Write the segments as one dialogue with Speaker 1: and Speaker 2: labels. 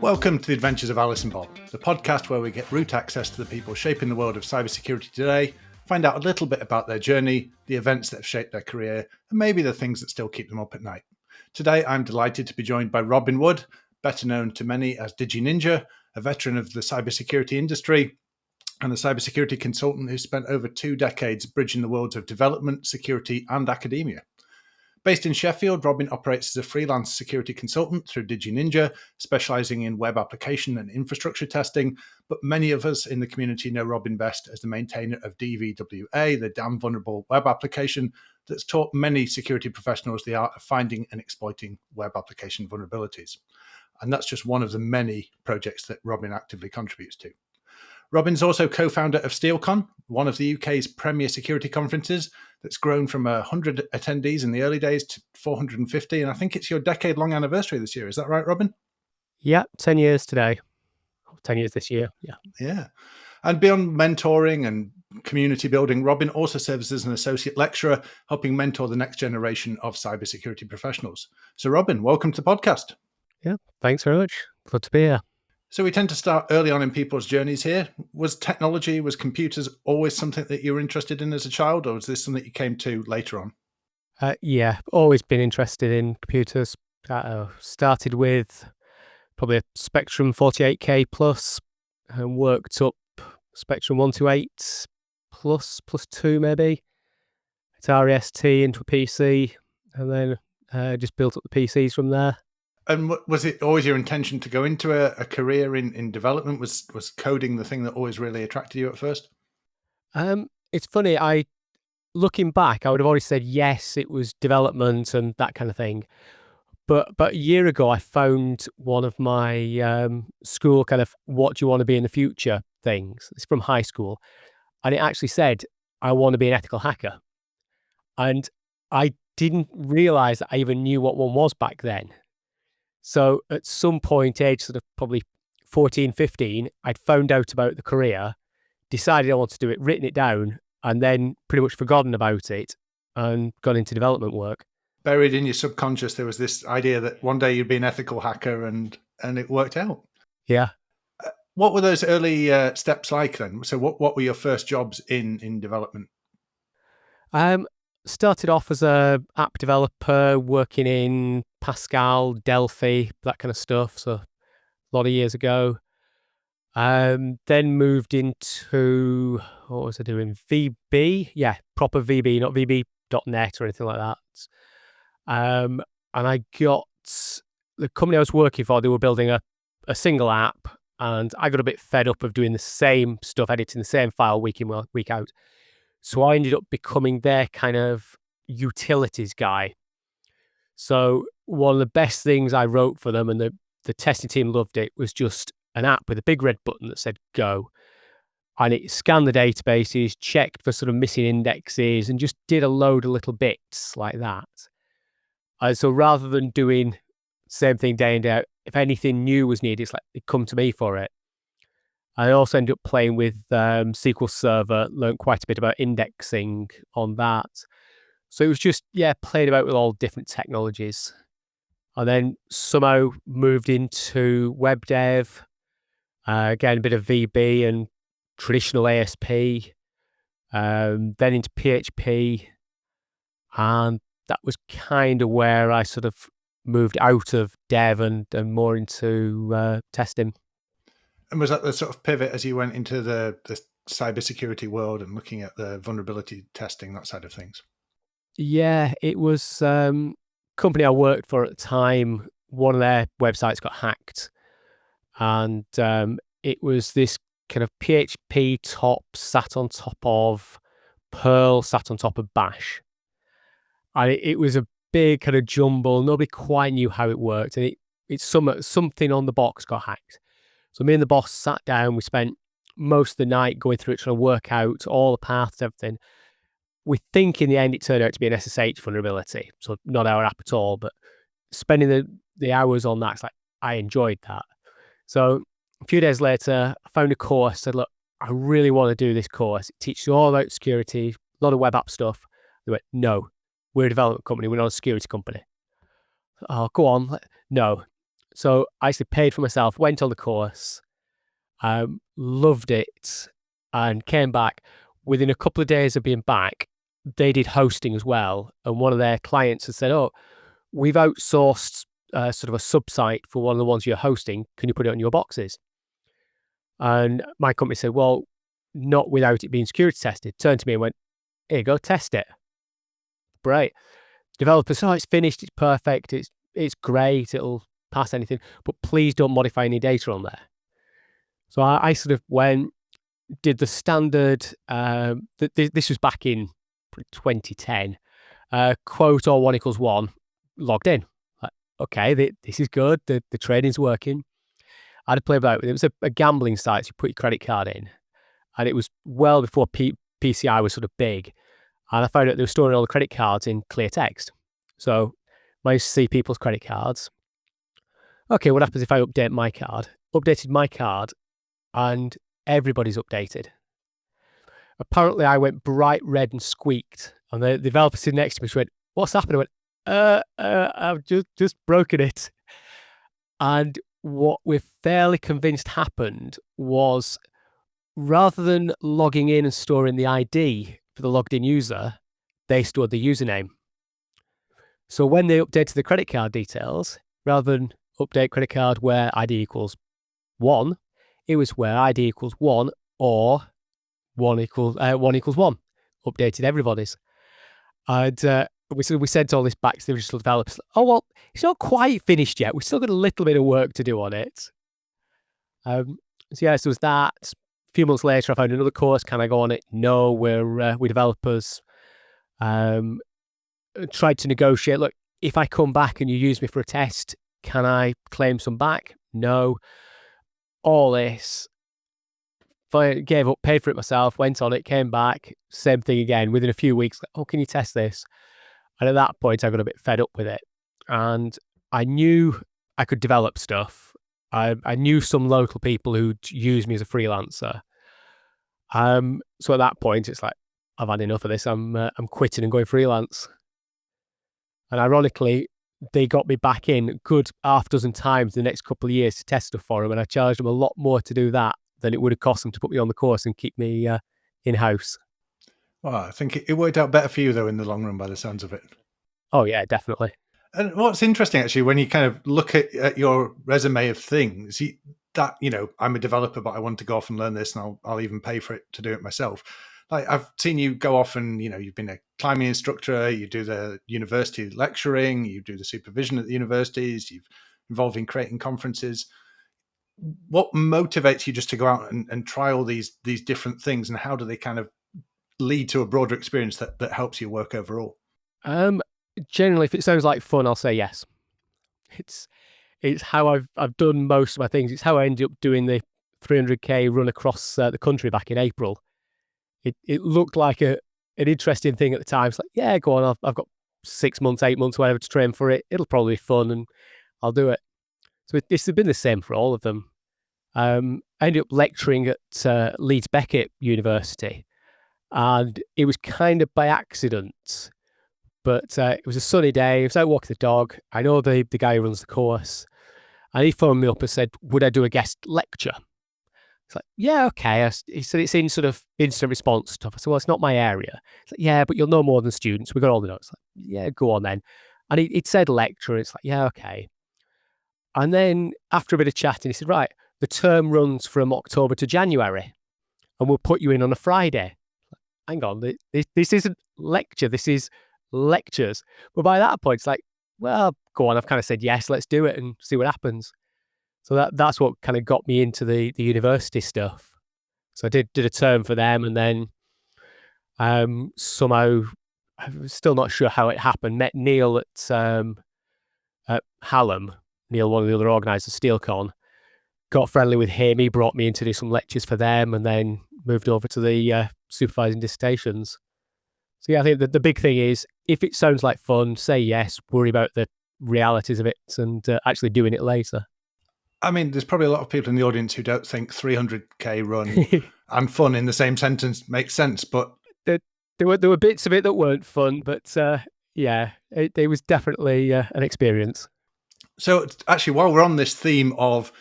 Speaker 1: Welcome to the Adventures of Alice and Bob, the podcast where we get root access to the people shaping the world of cybersecurity today, find out a little bit about their journey, the events that have shaped their career, and maybe the things that still keep them up at night. Today, I'm delighted to be joined by Robin Wood, better known to many as DigiNinja, a veteran of the cybersecurity industry and a cybersecurity consultant who spent over 2 decades bridging the worlds of development, security, and academia. Based in Sheffield, Robin operates as a freelance security consultant through DigiNinja, specializing in web application and infrastructure testing. But many of us in the community know Robin best as the maintainer of DVWA, the damn vulnerable web application that's taught many security professionals the art of finding and exploiting web application vulnerabilities. And that's just one of the many projects that Robin actively contributes to. Robin's also co-founder of Steelcon, one of the UK's premier security conferences that's grown from 100 attendees in the early days to 450. And I think it's your decade-long anniversary this year. Is that right, Robin?
Speaker 2: Yeah, 10 years today. 10 years this year, yeah.
Speaker 1: Yeah. And beyond mentoring and community building, Robin also serves as an associate lecturer, helping mentor the next generation of cybersecurity professionals. So, Robin, welcome to the podcast.
Speaker 2: Yeah, thanks very much. Good to be here.
Speaker 1: So we tend to start early on in people's journeys here. Was computers always something that you were interested in as a child, or was this something you came to later on?
Speaker 2: Yeah, always been interested in computers. Started with probably a Spectrum 48K plus and worked up Spectrum 128 plus 2 maybe. Atari ST into a PC and then just built up the PCs from there.
Speaker 1: And was it always your intention to go into a career in development? Was coding the thing that always really attracted you at first?
Speaker 2: It's funny. Looking back, I would have already said yes, it was development and that kind of thing. But a year ago, I found one of my school kind of what do you want to be in the future things. It's from high school. And it actually said, I want to be an ethical hacker. And I didn't realize that I even knew what one was back then. So at some point, age sort of probably 14, 15, I'd found out about the career, decided I wanted to do it, written it down, and then pretty much forgotten about it and gone into development work.
Speaker 1: Buried in your subconscious, there was this idea that one day you'd be an ethical hacker, and it worked out.
Speaker 2: Yeah.
Speaker 1: What were those early steps like then? So what were your first jobs in development?
Speaker 2: Started off as a app developer, working in Pascal, Delphi, that kind of stuff. So a lot of years ago. Then moved into, what was I doing? VB? Yeah, proper VB, not VB.net or anything like that. And I got the company I was working for, they were building a single app, and I got a bit fed up of doing the same stuff, editing the same file week in, week out. So I ended up becoming their kind of utilities guy. So one of the best things I wrote for them, and the testing team loved it, was just an app with a big red button that said go. And it scanned the databases, checked for sort of missing indexes, and just did a load of little bits like that. So rather than doing the same thing day in, day out, if anything new was needed, it's like they'd come to me for it. I also ended up playing with SQL Server, learned quite a bit about indexing on that. So it was just, played about with all different technologies. And then somehow moved into web dev, again, a bit of VB and traditional ASP, then into PHP. And that was kind of where I sort of moved out of dev and more into testing.
Speaker 1: And was that the sort of pivot as you went into the cybersecurity world and looking at the vulnerability testing, that side of things?
Speaker 2: Yeah, it was company I worked for at the time. One of their websites got hacked, and it was this kind of PHP top sat on top of Perl, sat on top of Bash, and it was a big kind of jumble. Nobody quite knew how it worked, and it's something on the box got hacked. So me and the boss sat down, we spent most of the night going through it, trying to work out all the paths, everything. We think in the end it turned out to be an SSH vulnerability, so not our app at all, but spending the hours on that, it's like, I enjoyed that. So a few days later, I found a course, said, look, I really want to do this course. It teaches you all about security, a lot of web app stuff. They went, no, we're a development company, we're not a security company. Oh, go on. No. So I actually paid for myself, went on the course, loved it, and came back. Within a couple of days of being back, they did hosting as well. And one of their clients had said, oh, we've outsourced sort of a sub-site for one of the ones you're hosting. Can you put it on your boxes? And my company said, well, not without it being security tested. Turned to me and went, here you go, test it. Great. Developer said, oh, it's finished, it's perfect, it's great, it'll pass anything, but please don't modify any data on there. So I sort of went, did the standard, this was back in 2010, quote or 1 = 1, logged in. Like, okay, this is good, the training's working. I had to play about it. It was a gambling site, so you put your credit card in, and it was well before PCI was sort of big. And I found out they were storing all the credit cards in clear text. So I used to see people's credit cards. Okay, what happens if I update my card? Updated my card, and everybody's updated. Apparently, I went bright red and squeaked. And the developer sitting next to me went, what's happened? I went, I've just broken it. And what we're fairly convinced happened was, rather than logging in and storing the ID for the logged in user, they stored the username. So when they updated the credit card details, rather than update credit card where ID equals 1, it was where ID equals 1 or 1 equals 1. Updated everybody's. And we sent all this back to the original developers. Oh, well, it's not quite finished yet. We've still got a little bit of work to do on it. So yeah, so it was that. A few months later, I found another course. Can I go on it? No, we're developers. Tried to negotiate. Look, if I come back and you use me for a test, can I claim some back? No. All this. I gave up, paid for it myself, went on it, came back, same thing again. Within a few weeks, oh, can you test this? And at that point, I got a bit fed up with it. And I knew I could develop stuff. I knew some local people who'd use me as a freelancer. So at that point, it's like, I've had enough of this. I'm quitting and going freelance. And ironically, they got me back in a good half dozen times the next couple of years to test stuff for them. And I charged them a lot more to do that than it would have cost them to put me on the course and keep me in-house.
Speaker 1: Well, I think it worked out better for you, though, in the long run, by the sounds of it.
Speaker 2: Oh, yeah, definitely.
Speaker 1: And what's interesting, actually, when you kind of look at your resume of things, I'm a developer, but I want to go off and learn this, and I'll even pay for it to do it myself. Like, I've seen you go off and, you've been a climbing instructor, you do the university lecturing, you do the supervision at the universities, you've involved in creating conferences. What motivates you just to go out and try all these different things, and how do they kind of lead to a broader experience that helps your work overall?
Speaker 2: Generally, if it sounds like fun, I'll say yes. It's how I've done most of my things. It's how I ended up doing the 300k run across the country back in April. It looked like an interesting thing at the time. It's like, yeah, go on, I've got 6 months, 8 months, whatever to train for it. It'll probably be fun and I'll do it. So this has been the same for all of them. I ended up lecturing at Leeds Beckett University, and it was kind of by accident. But it was a sunny day. I was out walking the dog. I know the guy who runs the course, and he phoned me up and said, would I do a guest lecture? It's like, yeah, okay. He said, it's in sort of instant response stuff. I said, well, it's not my area. It's like, yeah, but you'll know more than students. We got all the notes. Like, yeah, go on then. And he'd said lecture. It's like, yeah, okay. And then after a bit of chatting, he said, right, the term runs from October to January, and we'll put you in on a Friday. Hang on, this isn't lecture. This is lectures. But by that point, it's like, well, go on. I've kind of said yes, let's do it and see what happens. So that's what kind of got me into the university stuff. So I did a term for them, and then somehow, I'm still not sure how it happened, met Neil at Hallam. Neil, one of the other organisers, Steelcon, got friendly with him. He brought me in to do some lectures for them, and then moved over to the supervising dissertations. So yeah, I think the big thing is, if it sounds like fun, say yes, worry about the realities of it and actually doing it later.
Speaker 1: I mean, there's probably a lot of people in the audience who don't think 300k run and fun in the same sentence makes sense, but
Speaker 2: there were bits of it that weren't fun, but yeah, it was definitely an experience.
Speaker 1: So actually, while we're on this theme of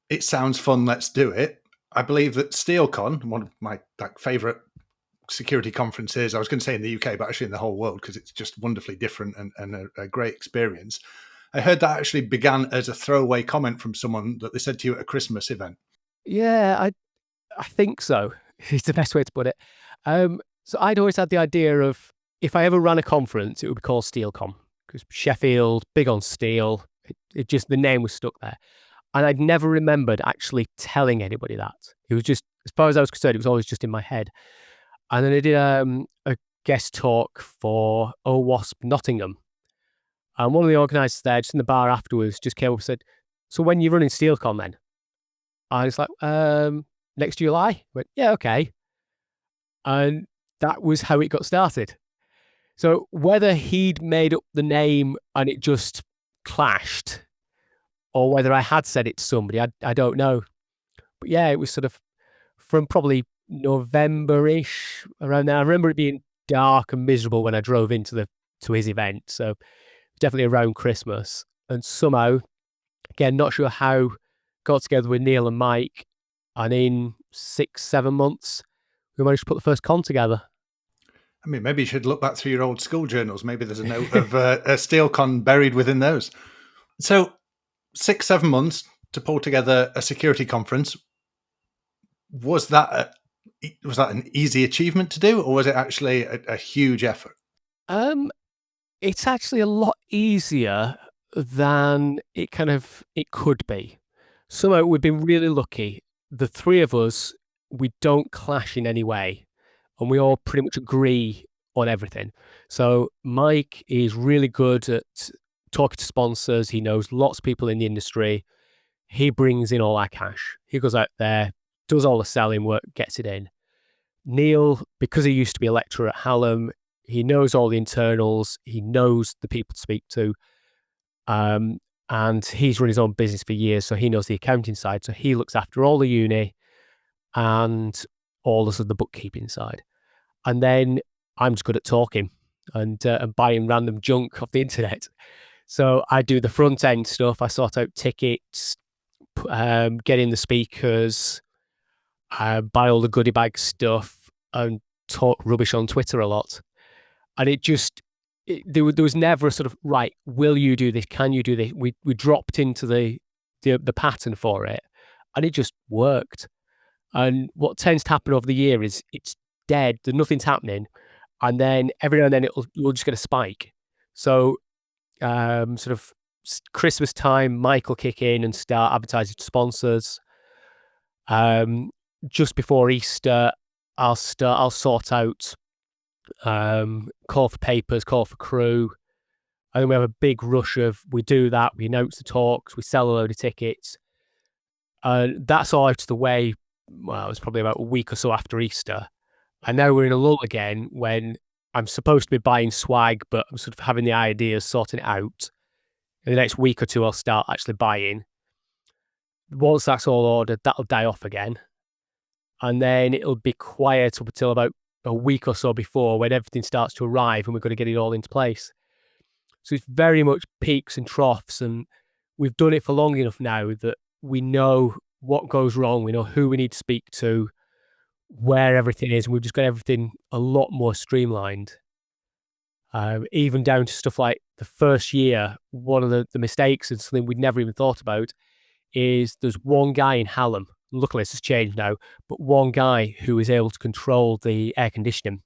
Speaker 1: it sounds fun, let's do it, I believe that Steelcon, one of my favourite security conferences, I was going to say in the UK, but actually in the whole world, because it's just wonderfully different and a great experience. I heard that actually began as a throwaway comment from someone that they said to you at a Christmas event.
Speaker 2: Yeah, I think so. It's the best way to put it. So I'd always had the idea of if I ever ran a conference, it would be called Steelcon, because Sheffield, big on steel. It just, the name was stuck there. And I'd never remembered actually telling anybody that. It was just, as far as I was concerned, it was always just in my head. And then I did a guest talk for OWASP Nottingham. And one of the organisers there, just in the bar afterwards, just came up and said, "So when you're running Steelcon then?" I was like, "Next July?" I went, "Yeah, okay." And that was how it got started. So whether he'd made up the name and it just clashed, or whether I had said it to somebody, I don't know. But yeah, it was sort of from probably November-ish, around there. I remember it being dark and miserable when I drove into his event. So definitely around Christmas. And somehow, again, not sure how, got together with Neil and Mike, and in 6-7 months, we managed to put the first con together.
Speaker 1: I mean, maybe you should look back through your old school journals. Maybe there's a note of a Steelcon buried within those. So 6-7 months to pull together a security conference. Was that an easy achievement to do, or was it actually a huge effort?
Speaker 2: It's actually a lot easier than it could be. Somehow we've been really lucky. The three of us, we don't clash in any way, and we all pretty much agree on everything. So Mike is really good at talking to sponsors. He knows lots of people in the industry. He brings in all our cash. He goes out there, does all the selling work, gets it in. Neil, because he used to be a lecturer at Hallam, he knows all the internals. He knows the people to speak to. And he's run his own business for years, so he knows the accounting side. So he looks after all the uni and all the sort of the bookkeeping side. And then I'm just good at talking and buying random junk off the internet. So I do the front end stuff. I sort out tickets, get in the speakers, buy all the goodie bag stuff, and talk rubbish on Twitter a lot. And there was never a sort of, right, will you do this? Can you do this? We dropped into the pattern for it, and it just worked. And what tends to happen over the year is it's dead. Nothing's happening, and then every now and then you'll just get a spike. So sort of Christmas time, Mike will kick in and start advertising to sponsors. Just before Easter, I'll sort out call for papers, call for crew. And then we have a big rush of, we do that, we announce the talks, we sell a load of tickets. And that's all out of the way. Well, it was probably about a week or so after Easter. And now we're in a lull again when I'm supposed to be buying swag, but I'm sort of having the ideas, sorting it out. In the next week or two, I'll start actually buying. Once that's all ordered, that'll die off again. And then it'll be quiet up until about a week or so before, when everything starts to arrive and we've got to get it all into place. So it's very much peaks and troughs, and we've done it for long enough now that we know what goes wrong, we know who we need to speak to, where everything is, and we've just got everything a lot more streamlined. Even down to stuff like the first year, one of the mistakes and something we'd never even thought about is there's one guy in Hallam, luckily this has changed now, but one guy who is able to control the air conditioning.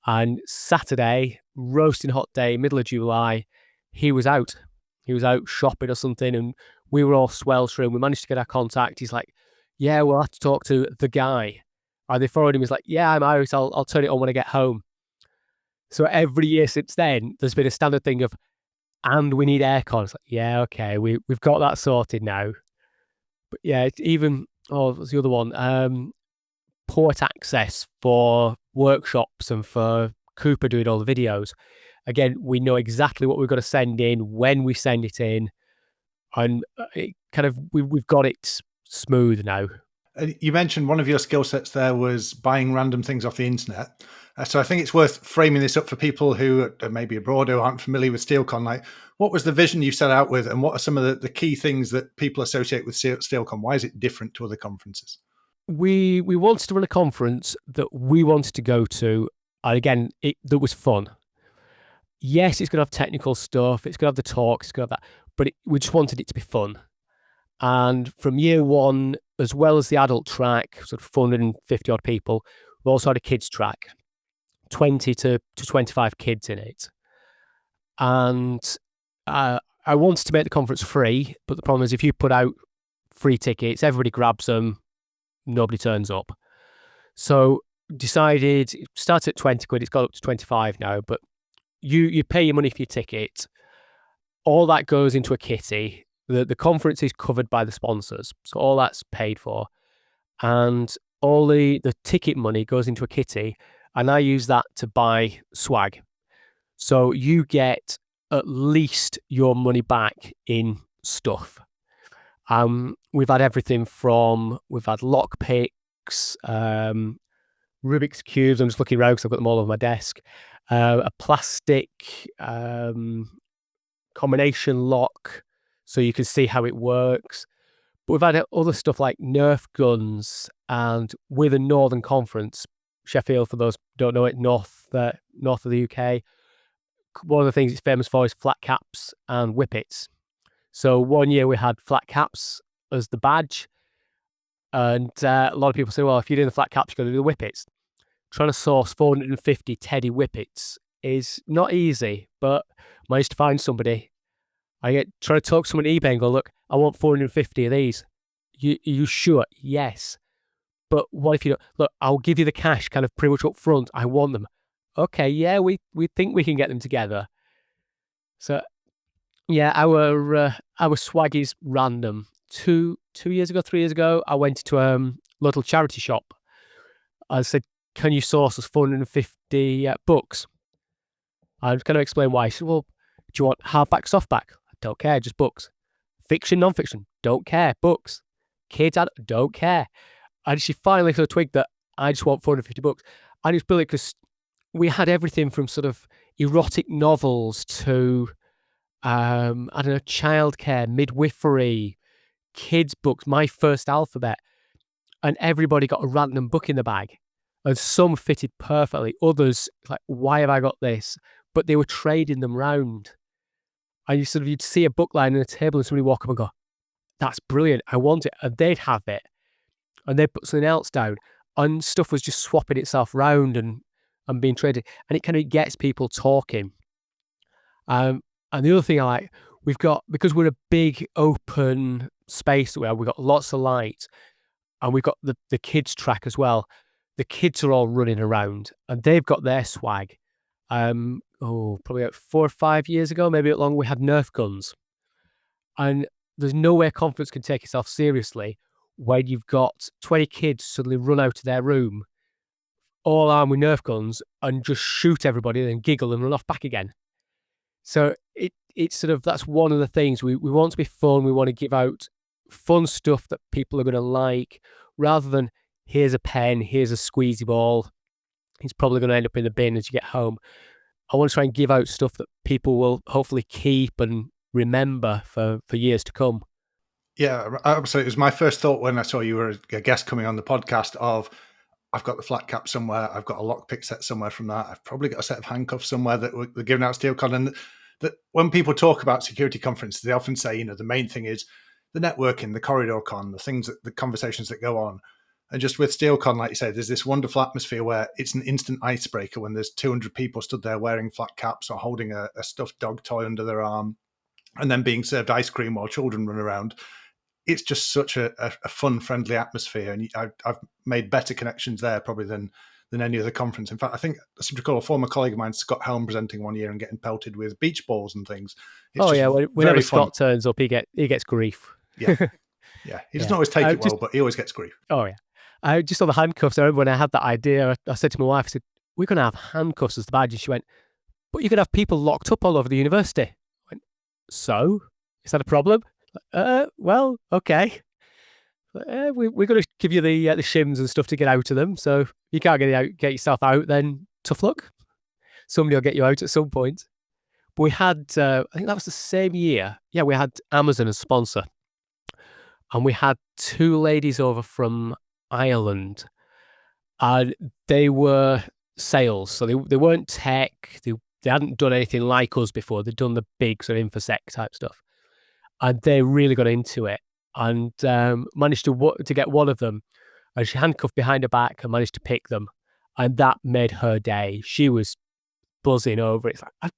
Speaker 2: And Saturday, roasting hot day, middle of July, he was out. He was out shopping or something, and we were all sweltering. We managed to get our contact. He's like, "Yeah, we'll have to talk to the guy." And they forwarded him. He's like, "Yeah, I'm out. I'll turn it on when I get home." So every year since then, there's been a standard thing of, and we need aircon. It's like, yeah, okay, we've got that sorted now. But yeah, it's even, what's the other one? Port access for workshops and for Cooper doing all the videos. Again, we know exactly what we've got to send in, when we send it in, and it we've got it smooth now.
Speaker 1: You mentioned one of your skill sets there was buying random things off the internet. So I think it's worth framing this up for people who are maybe abroad who aren't familiar with Steelcon. Like, what was the vision you set out with, and what are some of the key things that people associate with Steelcon? Why is it different to other conferences?
Speaker 2: We wanted to run a conference that we wanted to go to, and again, that was fun. Yes, it's going to have technical stuff, it's going to have the talks, it's going to have that, but we just wanted it to be fun. And from year one, as well as the adult track, sort of 450 odd people, we also had a kids track, 20 to 25 kids in it. And I wanted to make the conference free, but the problem is if you put out free tickets, everybody grabs them, nobody turns up. So decided, it started at 20 quid, it's got up to 25 now, but you pay your money for your ticket. All that goes into a kitty. The conference is covered by the sponsors, so all that's paid for. And all the ticket money goes into a kitty, and I use that to buy swag. So you get at least your money back in stuff. We've had everything from, we've had lock picks, Rubik's Cubes, I'm just looking around because I've got them all over my desk, a plastic combination lock so you can see how it works. But we've had other stuff like Nerf guns, and we're the Northern Conference, Sheffield, for those who don't know it, north of the UK. One of the things it's famous for is flat caps and whippets. So one year we had flat caps as the badge, and a lot of people say, well, if you're doing the flat caps, you've got to do the whippets. Trying to source 450 Teddy whippets is not easy, but managed to find somebody. I try to talk to someone at eBay and go, look, I want 450 of these. You sure? Yes. But what if you don't? Look, I'll give you the cash kind of pretty much up front. I want them. Okay, yeah, we think we can get them together. So, yeah, our swag is random. 3 years ago, I went to a local charity shop. I said, can you source us 450 books? I was going to explain why. She said, well, do you want hardback, softback? I don't care, just books. Fiction, non-fiction? Don't care, books. Kids, don't care. And she finally sort of twigged that I just want 450 books. And it's brilliant because we had everything from sort of erotic novels to, I don't know, childcare, midwifery, kids' books, My First Alphabet. And everybody got a random book in the bag. And some fitted perfectly. Others, like, why have I got this? But they were trading them round. And you'd see a book lying on a table and somebody walk up and go, that's brilliant, I want it. And they'd have it. And they'd put something else down. And stuff was just swapping itself round and being traded. And it kind of gets people talking. And the other thing I like, because we're a big open space where we've got lots of light, and we've got the kids track as well. The kids are all running around and they've got their swag. Probably about 4 or 5 years ago, maybe a bit longer, we had Nerf guns. And there's no way a conference can take itself seriously when you've got 20 kids suddenly run out of their room, all armed with Nerf guns, and just shoot everybody and then giggle and run off back again. So it's sort of, that's one of the things. We want to be fun. We want to give out fun stuff that people are going to like, rather than here's a pen, here's a squeezy ball. It's probably going to end up in the bin as you get home. I want to try and give out stuff that people will hopefully keep and remember for years to come.
Speaker 1: Yeah, absolutely. It was my first thought when I saw you were a guest coming on the podcast of, I've got the flat cap somewhere, I've got a lockpick set somewhere from that, I've probably got a set of handcuffs somewhere that we're giving out Steelcon. And that when people talk about security conferences, they often say, the main thing is the networking, the corridor con, the conversations that go on. And just with Steelcon, like you say, there's this wonderful atmosphere where it's an instant icebreaker when there's 200 people stood there wearing flat caps or holding a stuffed dog toy under their arm and then being served ice cream while children run around. It's just such a fun, friendly atmosphere. And I've made better connections there probably than any other conference. In fact, I think I seem to recall a former colleague of mine, Scott Helm, presenting one year and getting pelted with beach balls and things.
Speaker 2: Whenever Scott turns up, he gets grief.
Speaker 1: Yeah. He doesn't always take it well, but he always gets grief.
Speaker 2: Oh, yeah. I just saw the handcuffs. I remember when I had that idea, I said to my wife, I said, we're going to have handcuffs as the badge. And she went, but you're going to have people locked up all over the university. I went, so? Is that a problem? Well, okay. We're going to give you the shims and stuff to get out of them. So if you can't get yourself out, then tough luck. Somebody will get you out at some point. But we had, I think that was the same year. Yeah, we had Amazon as sponsor. And we had 2 ladies over from Ireland. And they were sales. So they weren't tech. They hadn't done anything like us before. They'd done the big sort of InfoSec type stuff. And they really got into it and managed to get one of them. And she handcuffed behind her back and managed to pick them. And that made her day. She was buzzing over it. It's like,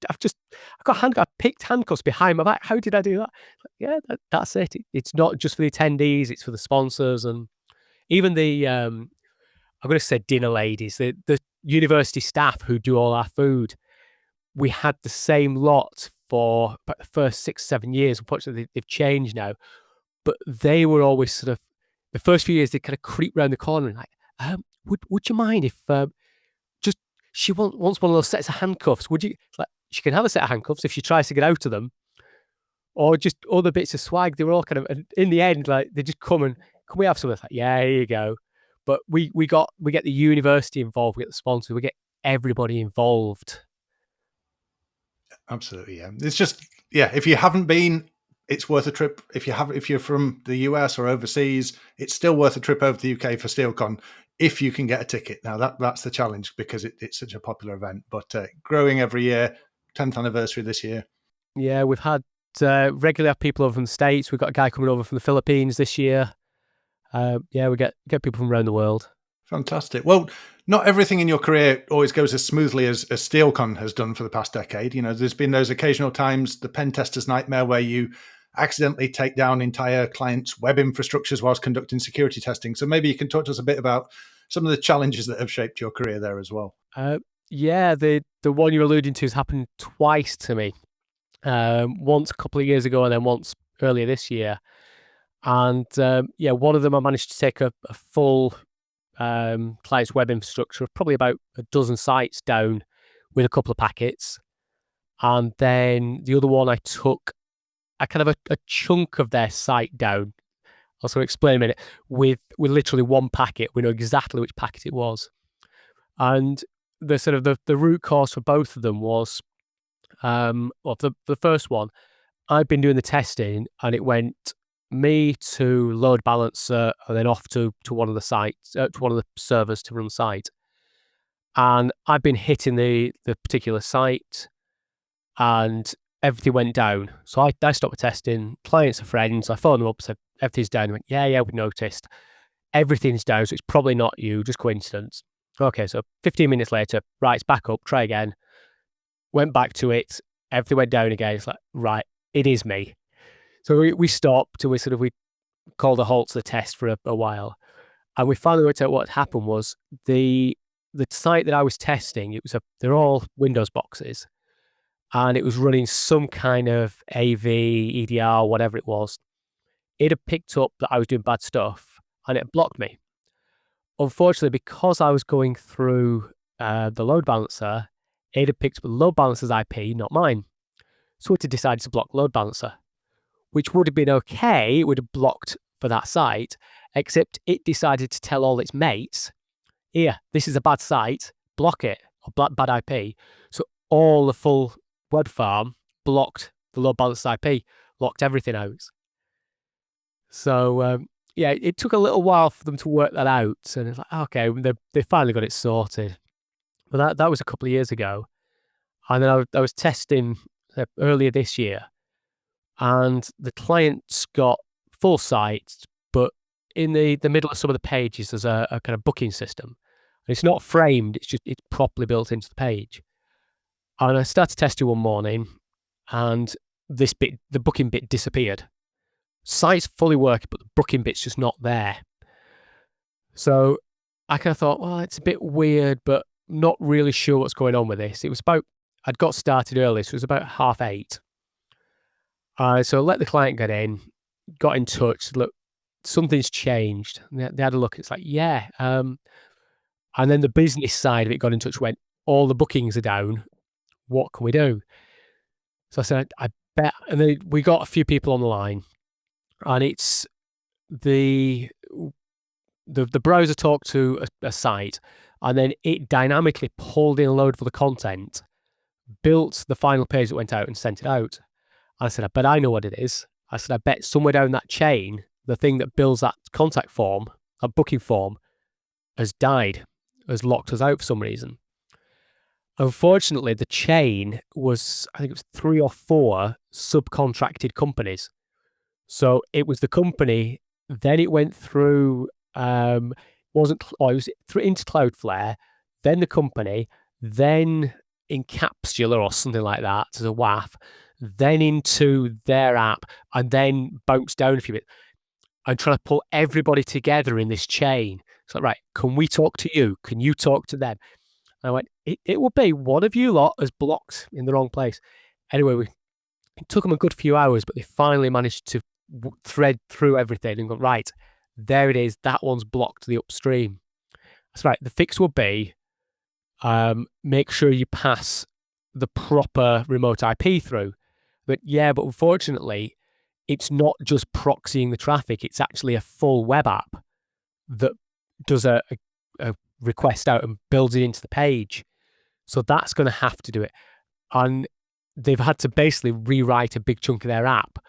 Speaker 2: I picked handcuffs behind my back. How did I do that? Yeah, that's it. It's not just for the attendees, it's for the sponsors and even the, I'm going to say dinner ladies, the university staff who do all our food. We had the same lot for about the first 6-7 years. Unfortunately, they've changed now. But they were always sort of, the first few years, they kind of creep round the corner and like, would you mind if she wants one of those sets of handcuffs? Would you? Like, she can have a set of handcuffs if she tries to get out of them, or just other bits of swag. They were all kind of, in the end, like they just come and, can we have some of that? Like, yeah, here you go. But we get the university involved, we get the sponsor, we get everybody involved.
Speaker 1: Absolutely, yeah. It's just, yeah, if you haven't been, it's worth a trip. If you're from the US or overseas, it's still worth a trip over to the UK for Steelcon if you can get a ticket. Now that's the challenge because it's such a popular event, but growing every year. 10th anniversary this year.
Speaker 2: Yeah, we've had regularly have people over from the States. We've got a guy coming over from the Philippines this year. Yeah, we get people from around the world.
Speaker 1: Fantastic. Well, not everything in your career always goes as smoothly as Steelcon has done for the past decade. You know, there's been those occasional times, the pen tester's nightmare, where you accidentally take down entire clients' web infrastructures whilst conducting security testing. So maybe you can talk to us a bit about some of the challenges that have shaped your career there as well.
Speaker 2: Yeah, the one you're alluding to has happened twice to me. Once a couple of years ago and then once earlier this year. And yeah, one of them I managed to take a full client's web infrastructure of probably about a dozen sites down with a couple of packets. And then the other one I took a kind of a chunk of their site down. I'll sort of explain in a minute. With literally one packet, we know exactly which packet it was. And the sort of the root cause for both of them was, well, the first one, I'd been doing the testing and it went me to load balancer and then off to one of the sites, to one of the servers to run the site. And I've been hitting the particular site and everything went down. So I stopped testing. Clients are friends. I phoned them up, said, everything's down. They went, yeah, we noticed. Everything's down, so it's probably not you, just coincidence. Okay, so 15 minutes later, right, it's back up, try again. Went back to it, everything went down again. It's like, right, it is me. So we stopped and we called a halt to the test for a while. And we finally worked out what had happened was the site that I was testing, they're all Windows boxes. And it was running some kind of AV, EDR, whatever it was. It had picked up that I was doing bad stuff and it blocked me. Unfortunately, because I was going through the load balancer, it had picked up the load balancer's IP, not mine. So it had decided to block load balancer, which would have been okay. It would have blocked for that site, except it decided to tell all its mates, here, this is a bad site, block it, or bad IP. So all the full web farm blocked the load balancer IP, locked everything out. So yeah, it took a little while for them to work that out, and it's like, okay, they finally got it sorted. But that was a couple of years ago, and then I was testing earlier this year, and the client's got full sites, but in the middle of some of the pages there's a kind of booking system, and it's not framed; it's properly built into the page. And I started testing one morning, and the booking bit disappeared. Site's fully working, but the booking bit's just not there. So I kind of thought, well, it's a bit weird, but not really sure what's going on with this. It was I'd got started early, so it was about 8:30. So I let the client get in, got in touch, said, look, something's changed. And they had a look, it's like, yeah. And then the business side of it got in touch, went, all the bookings are down. What can we do? So I said, I bet. And then we got a few people on the line. And it's the browser talked to a site, and then it dynamically pulled in a load of the content, built the final page that went out and sent it out. And I said, I bet I know what it is. I said, I bet somewhere down that chain, the thing that builds that contact form, that booking form, has died, has locked us out for some reason. Unfortunately, the chain was, I think it was 3 or 4 subcontracted companies. So it was the company, then it went through, it was into Cloudflare, then the company, then Encapsula or something like that as a WAF, then into their app, and then bounced down a few bits. I'm trying to pull everybody together in this chain. It's like, right, can we talk to you? Can you talk to them? And I went, it will be one of you lot as blocked in the wrong place. Anyway, it took them a good few hours, but they finally managed to thread through everything and go, right, there it is. That one's blocked the upstream. That's right. The fix will be make sure you pass the proper remote IP through. But unfortunately, it's not just proxying the traffic. It's actually a full web app that does a request out and builds it into the page. So that's going to have to do it. And they've had to basically rewrite a big chunk of their app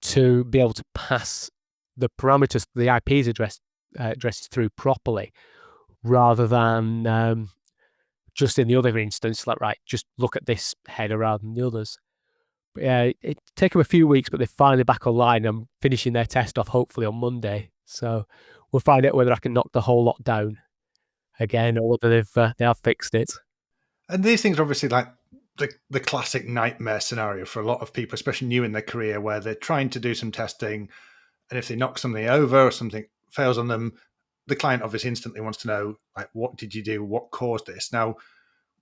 Speaker 2: to be able to pass the parameters, the IP's addresses through properly, rather than just in the other instance, like, right, just look at this header rather than the others. But yeah, it took them a few weeks, but they're finally back online. I'm finishing their test off hopefully on Monday. So we'll find out whether I can knock the whole lot down again or whether they have fixed it.
Speaker 1: And these things are obviously like the classic nightmare scenario for a lot of people, especially new in their career, where they're trying to do some testing, and if they knock something over or something fails on them, the client obviously instantly wants to know, like, what did you do? What caused this? Now,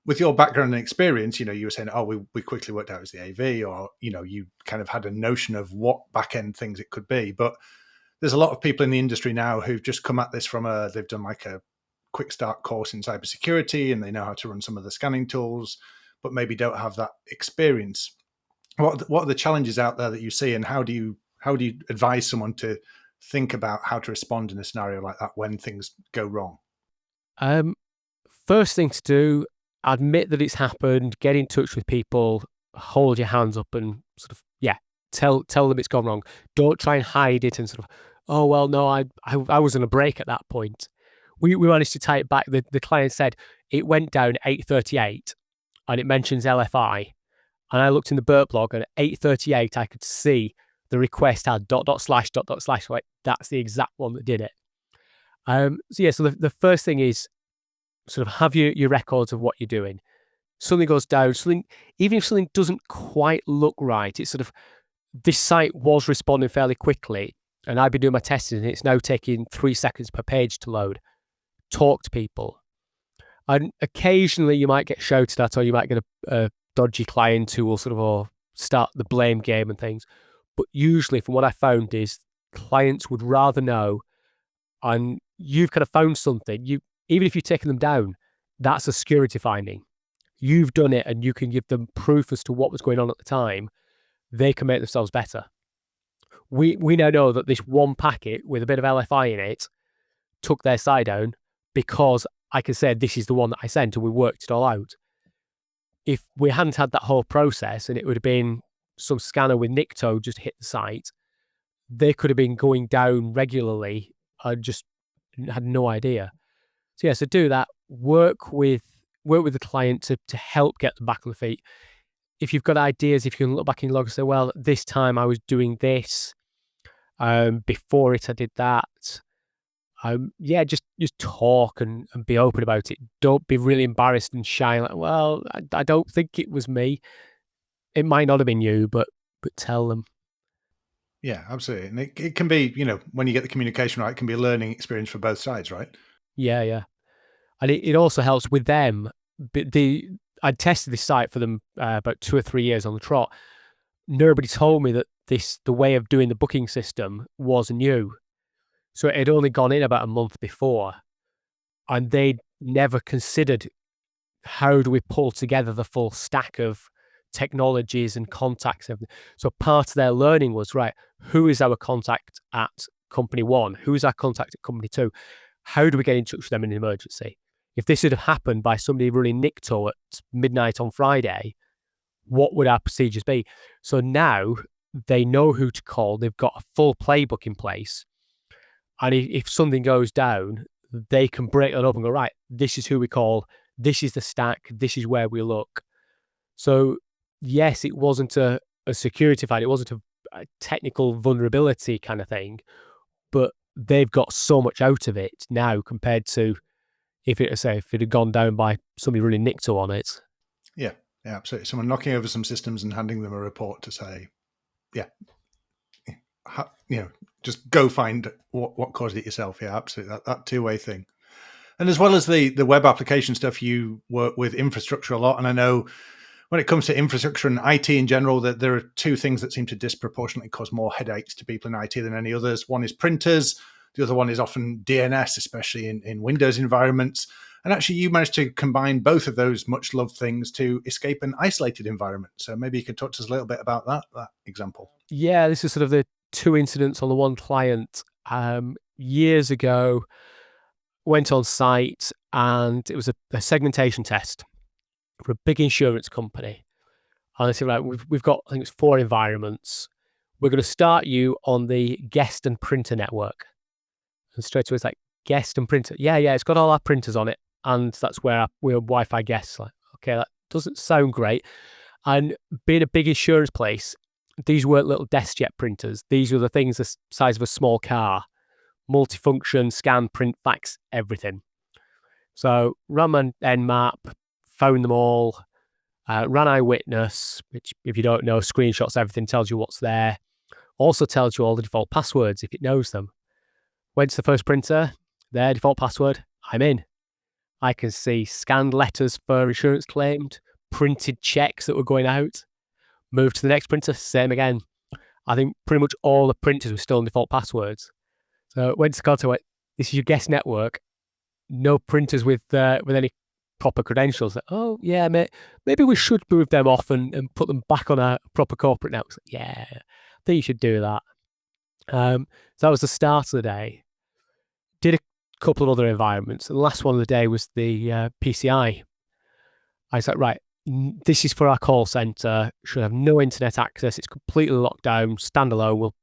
Speaker 1: with your background and experience, you were saying, oh, we quickly worked out it was the AV, or, you kind of had a notion of what back-end things it could be. But there's a lot of people in the industry now who've just come at this from they've done like a quick start course in cybersecurity, and they know how to run some of the scanning tools, but maybe don't have that experience. What are the challenges out there that you see, and how do you advise someone to think about how to respond in a scenario like that when things go wrong?
Speaker 2: First thing to do, admit that it's happened, get in touch with people, hold your hands up and sort of, tell them it's gone wrong. Don't try and hide it and sort of, oh, well, no, I was on a break at that point. We managed to tie it back. The client said it went down 8:38 and it mentions LFI. And I looked in the burp log and at 8:38, I could see the request had ... Like, that's the exact one that did it. So the first thing is sort of have your records of what you're doing. Something goes down, even if something doesn't quite look right, it's sort of, this site was responding fairly quickly and I've been doing my testing and it's now taking 3 seconds per page to load. Talk to people. And occasionally you might get shouted at, or you might get a dodgy client who will sort of start the blame game and things. But usually, from what I found, is clients would rather know, and you've kind of found something. Even if you've taken them down, that's a security finding. You've done it, and you can give them proof as to what was going on at the time. They can make themselves better. We now know that this one packet with a bit of LFI in it took their site down because I can say this is the one that I sent, and we worked it all out. If we hadn't had that whole process and it would have been some scanner with Nikto just hit the site, they could have been going down regularly and just had no idea. So do that. Work with the client to help get them back on the feet. If you've got ideas, if you can look back in your log and say, well, this time I was doing this, before it I did that. Just talk and be open about it. Don't be really embarrassed and shy. Like, well, I don't think it was me. It might not have been you, but tell them.
Speaker 1: Yeah, absolutely. And it can be, when you get the communication right, it can be a learning experience for both sides, right?
Speaker 2: Yeah. And it also helps with them. I'd tested this site for them about 2 or 3 years on the trot. Nobody told me that the way of doing the booking system was new. So it had only gone in about a month before, and they'd never considered how do we pull together the full stack of technologies and contacts. So part of their learning was, right, who is our contact at company 1? Who is our contact at company 2? How do we get in touch with them in an emergency? If this had happened by somebody running Nikto at midnight on Friday, what would our procedures be? So now they know who to call. They've got a full playbook in place. And if something goes down, they can break that up and go, right, this is who we call. This is the stack. This is where we look. So yes, it wasn't a security find. It wasn't a technical vulnerability kind of thing, but they've got so much out of it now compared to if it had gone down by somebody running Nikto on it.
Speaker 1: Yeah, absolutely. Someone knocking over some systems and handing them a report to say, just go find what caused it yourself. Yeah, absolutely. That two-way thing. And as well as the web application stuff, you work with infrastructure a lot. And I know when it comes to infrastructure and IT in general, that there are two things that seem to disproportionately cause more headaches to people in IT than any others. One is printers. The other one is often DNS, especially in Windows environments. And actually, you managed to combine both of those much-loved things to escape an isolated environment. So maybe you could talk to us a little bit about that example.
Speaker 2: Yeah, this is sort of the two incidents on the one client. Years ago, went on site and it was a segmentation test for a big insurance company. And they said, right, we've got, I think it's 4 environments. We're going to start you on the guest and printer network. And straight away it's like, guest and printer. Yeah, it's got all our printers on it. And that's where we're Wi-Fi guests. Like, okay, that doesn't sound great. And being a big insurance place, these weren't little desk jet printers. These were the things the size of a small car. Multifunction, scan, print, fax, everything. So ran an Nmap, found them all, ran Eyewitness, which if you don't know, screenshots everything, tells you what's there. Also tells you all the default passwords if it knows them. Went to the first printer, their default password, I'm in. I can see scanned letters for insurance claimed, printed checks that were going out. Moved to the next printer, same again. I think pretty much all the printers were still in default passwords. So went to contact, went, this is your guest network. No printers with any proper credentials. Like, oh yeah, mate, maybe we should move them off and put them back on a proper corporate network. Like, yeah, I think you should do that. So that was the start of the day. Did a couple of other environments. The last one of the day was the PCI. I was like, right, this is for our call center. Should have no internet access. It's completely locked down, standalone. We'll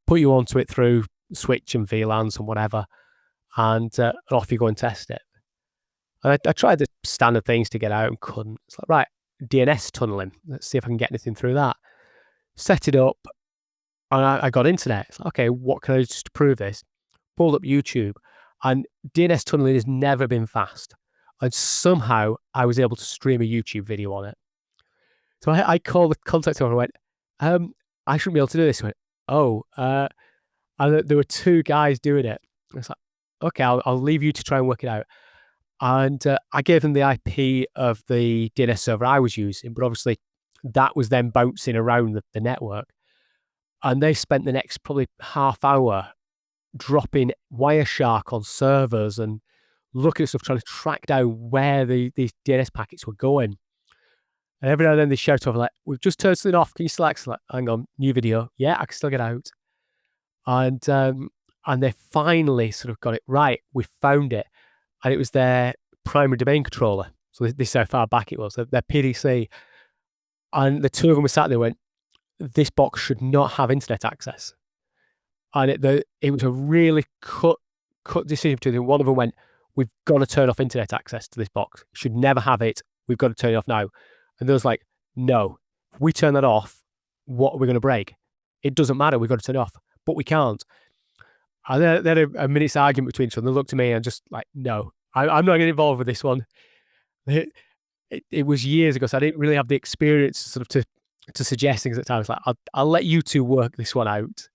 Speaker 2: put you onto it through switch and VLANs and whatever, and off you go and test it. And I tried the standard things to get out and couldn't. It's like, right, DNS tunneling. Let's see if I can get anything through that. Set it up, and I got internet. It's like, okay, what can I do to prove this? Pulled up YouTube, and DNS tunneling has never been fast. And somehow I was able to stream a YouTube video on it. So I called the contact center and went, I shouldn't be able to do this. I went, oh, and there were 2 guys doing it. I was like, okay, I'll leave you to try and work it out. And I gave them the IP of the DNS server I was using, but obviously that was then bouncing around the network. And they spent the next probably half hour dropping Wireshark on servers and looking at stuff, trying to track down where these DNS packets were going. And every now and then they shout over like, we've just turned something off. Can you still access? Like, hang on, new video. Yeah, I can still get out. And they finally sort of got it right. We found it. And it was their primary domain controller. So this is how far back it was, their PDC. And the 2 of them were sat there and went, this box should not have internet access. And it was a really cut decision between them. One of them went, we've got to turn off internet access to this box. It should never have it. We've got to turn it off now. And there was like, no, if we turn that off, what are we going to break? It doesn't matter. We've got to turn it off, but we can't. And they had a minute's argument between each other. And they looked at me and just like, no, I'm not getting involved with this one. It was years ago, so I didn't really have the experience sort of to suggest things at times. Like, I'll let you 2 work this one out.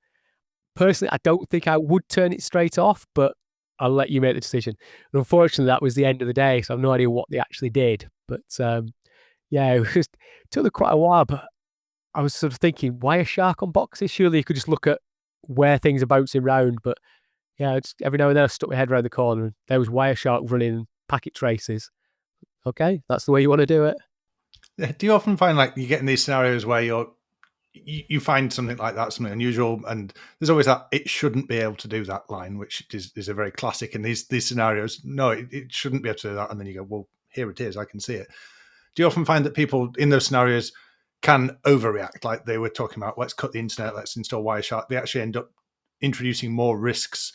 Speaker 2: Personally, I don't think I would turn it straight off, but I'll let you make the decision. And unfortunately, that was the end of the day, so I have no idea what they actually did. But yeah, it took them quite a while, but I was sort of thinking, Wireshark on boxes? Surely you could just look at where things are bouncing around. But yeah, every now and then I stuck my head around the corner and there was Wireshark running packet traces. Okay, that's the way you want to do it.
Speaker 1: Do you often find like you get in these scenarios where you find something like that, something unusual, and there's always that it shouldn't be able to do that line, which is a very classic in these scenarios. No, it shouldn't be able to do that. And then you go, well, here it is, I can see it. Do you often find that people in those scenarios can overreact? Like they were talking about, let's cut the internet, let's install Wireshark. They actually end up introducing more risks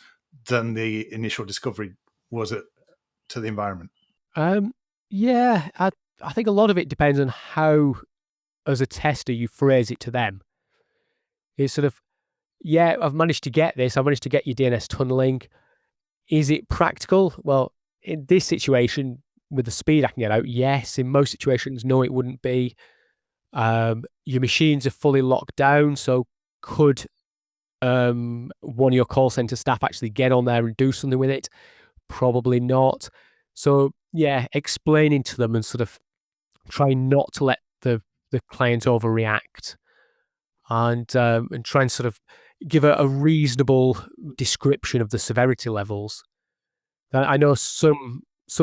Speaker 1: than the initial discovery was to the environment.
Speaker 2: Yeah, I think a lot of it depends on how, as a tester, you phrase it to them. It's sort of, yeah, I've managed to get this. I've managed to get your DNS tunneling. Is it practical? Well, in this situation, with the speed I can get out, yes. In most situations, no, it wouldn't be. Your machines are fully locked down, so could one of your call center staff actually get on there and do something with it? Probably not. So yeah, explaining to them and sort of trying not to let the client overreact, and try and sort of give a reasonable description of the severity levels. I know some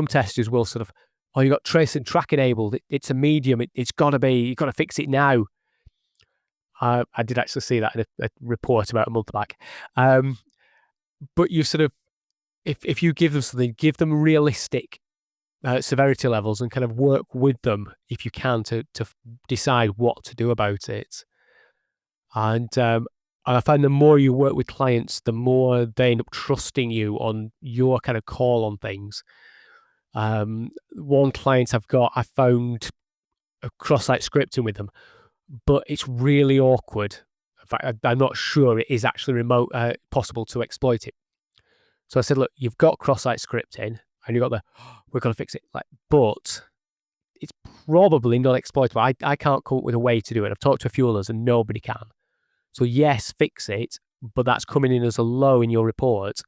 Speaker 2: testers will sort of, oh, you got trace and track enabled. It's a medium. It's got to be. You've got to fix it now. I did actually see that in a report about a month back. But you sort of, if you give them something, give them realistic severity levels and kind of work with them if you can to decide what to do about it. And I find the more you work with clients, the more they end up trusting you on your kind of call on things. One client I found a cross-site scripting with them, but it's really awkward. In fact, I'm not sure it is actually possible to exploit it. So I said, look, you've got cross-site scripting, and you've got we're going to fix it. But it's probably not exploitable. I can't come up with a way to do it. I've talked to a few others, and nobody can. So yes, fix it, but that's coming in as a low in your report.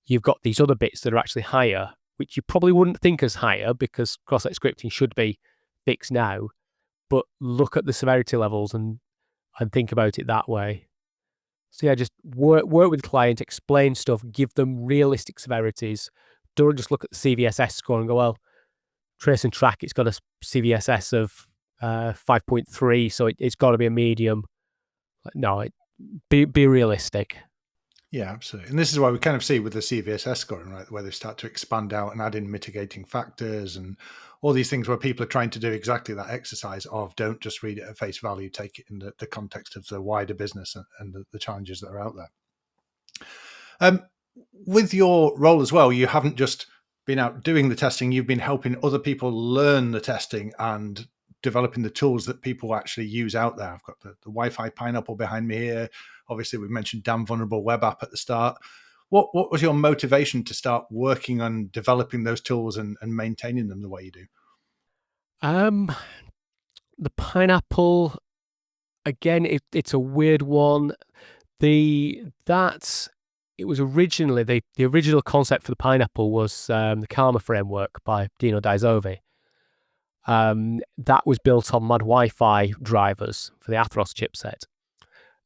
Speaker 2: You've got these other bits that are actually higher, which you probably wouldn't think as higher because cross-site scripting should be fixed now. But look at the severity levels and think about it that way. So yeah, just work with the client, explain stuff, give them realistic severities. Don't just look at the CVSS score and go, well, trace and track, it's got a CVSS of 5.3, so it's got to be a medium. No, be realistic.
Speaker 1: Yeah, absolutely. And this is why we kind of see with the CVSS scoring, right, where they start to expand out and add in mitigating factors and all these things where people are trying to do exactly that exercise of don't just read it at face value, take it in the context of the wider business and the challenges that are out there. With your role as well, you haven't just been out doing the testing, you've been helping other people learn the testing and developing the tools that people actually use out there. I've got the Wi-Fi pineapple behind me here. Obviously, we've mentioned Damn Vulnerable Web App at the start. What was your motivation to start working on developing those tools and maintaining them the way you do?
Speaker 2: The pineapple, again, it's a weird one. It was originally the original concept for the pineapple was the Karma framework by Dino Daizovi. That was built on Mad Wi-Fi drivers for the Athros chipset.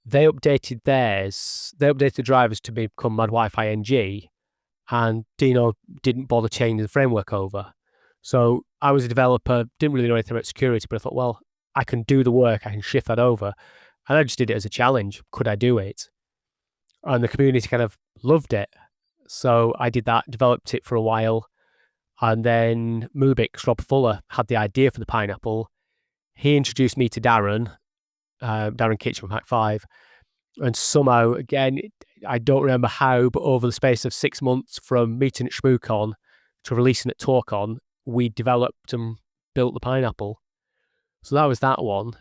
Speaker 2: They updated theirs. They updated the drivers to become Mad Wi-Fi NG, and Dino didn't bother changing the framework over. So I was a developer, didn't really know anything about security, but I thought, well, I can do the work, I can shift that over. And I just did it as a challenge. Could I do it? And the community kind of loved it. So I did that, developed it for a while. And then Mubix, Rob Fuller, had the idea for the pineapple. He introduced me to Darren Kitchen from Hack 5. And somehow, again, I don't remember how, but over the space of 6 months from meeting at ShmooCon to releasing at TalkCon, we developed and built the pineapple. So that was that one.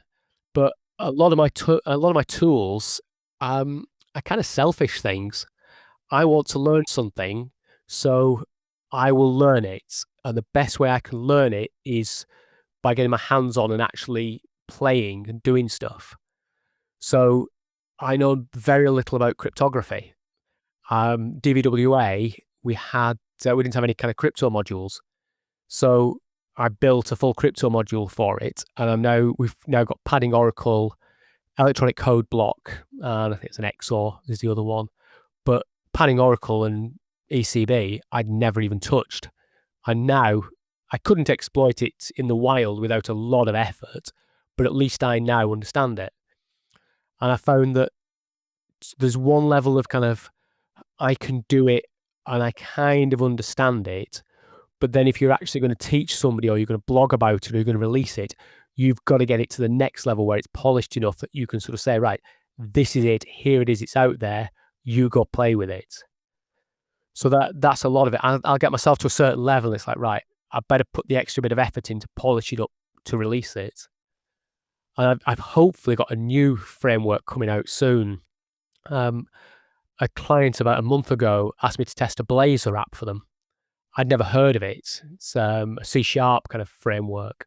Speaker 2: But a lot of my tools are kind of selfish things. I want to learn something, so I will learn it. And the best way I can learn it is by getting my hands on and actually playing and doing stuff. So I know very little about cryptography. DVWA, we didn't have any kind of crypto modules. So I built a full crypto module for it. And we've now got padding Oracle, electronic code block, and I think it's an XOR is the other one. But padding Oracle and ECB, I'd never even touched. And now I couldn't exploit it in the wild without a lot of effort, but at least I now understand it. And I found that there's one level of kind of, I can do it and I kind of understand it. But then if you're actually going to teach somebody or you're going to blog about it or you're going to release it, you've got to get it to the next level where it's polished enough that you can sort of say, right, this is it, here it is, it's out there, you go play with it. So that's a lot of it. I'll get myself to a certain level. It's like, right, I better put the extra bit of effort in to polish it up to release it. And I've hopefully got a new framework coming out soon. A client about a month ago asked me to test a Blazor app for them. I'd never heard of it. It's a C# kind of framework.